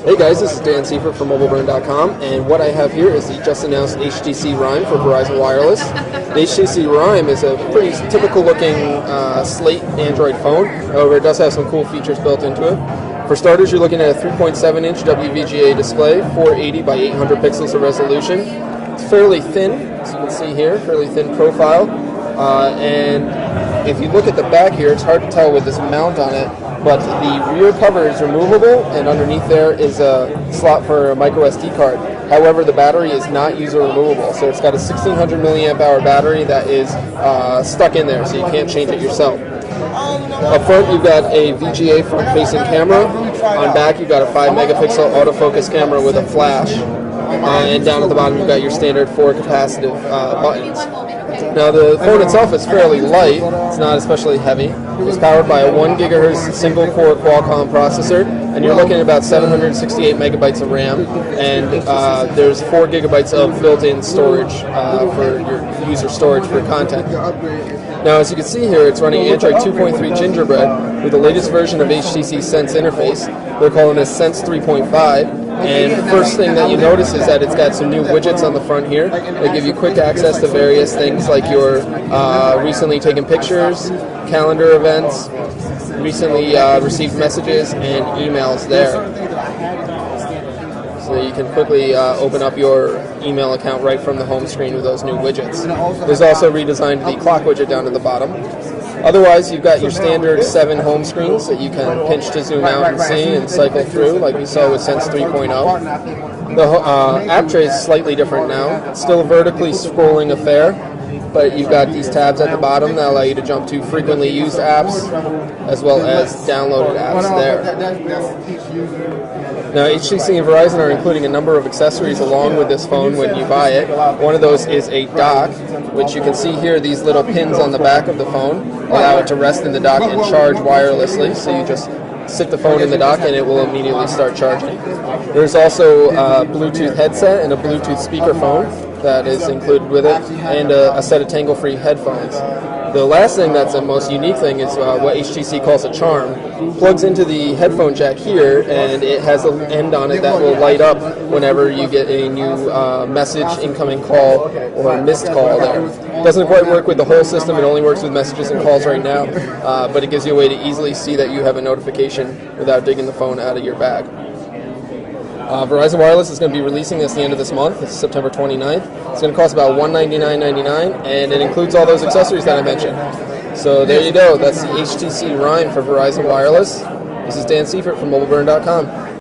Hey guys, this is Dan Seifert from MobileBurn.com, and what I have here is the just announced HTC Rime for Verizon Wireless. The HTC Rime is a pretty typical looking slate Android phone, however it does have some cool features built into it. For starters, you're looking at a 3.7-inch WVGA display, 480 by 800 pixels of resolution. It's fairly thin, as you can see here, fairly thin profile. And if you look at the back here, it's hard to tell with this mount on it, but the rear cover is removable, and underneath there is a slot for a micro SD card. However, the battery is not user removable, so it's got a 1600 milliamp hour battery that is stuck in there, so you can't change it yourself. Up front, you've got a VGA front-facing camera. On back, you've got a 5 megapixel autofocus camera with a flash. And down at the bottom, you've got your standard 4 capacitive buttons. Now, the phone itself is fairly light. It's not especially heavy. It's powered by a 1 gigahertz single-core Qualcomm processor, and you're looking at about 768 megabytes of RAM, and there's 4 gigabytes of built-in storage for your user storage for content. Now, as you can see here, it's running Android 2.3 Gingerbread with the latest version of HTC Sense interface. They're calling this Sense 3.5. And the first thing that you notice is that it's got some new widgets on the front here that give you quick access to various things like your recently taken pictures, calendar events, recently received messages, and emails there. So you can quickly open up your email account right from the home screen with those new widgets. There's also redesigned the clock widget down at the bottom. Otherwise, you've got your standard 7 home screens that you can pinch to zoom out and see and cycle through, like we saw with Sense 3.0. The app tray is slightly different now. It's still a vertically scrolling affair, but you've got these tabs at the bottom that allow you to jump to frequently used apps as well as downloaded apps there. Now, HTC and Verizon are including a number of accessories along with this phone when you buy it. One of those is a dock, which you can see here, these little pins on the back of the phone allow it to rest in the dock and charge wirelessly, so you just stick the phone in the dock and it will immediately start charging. There's also a Bluetooth headset and a Bluetooth speakerphone that is included with it, and a set of tangle-free headphones. The last thing that's the most unique thing is what HTC calls a charm. It plugs into the headphone jack here, and it has an end on it that will light up whenever you get a new message, incoming call, or missed call there. It doesn't quite work with the whole system. It only works with messages and calls right now, but it gives you a way to easily see that you have a notification without digging the phone out of your bag. Verizon Wireless is going to be releasing this at the end of this month. It's September 29th. It's going to cost about $199.99, and it includes all those accessories that I mentioned. So there you go. That's the HTC Rime for Verizon Wireless. This is Dan Seifert from MobileBurn.com.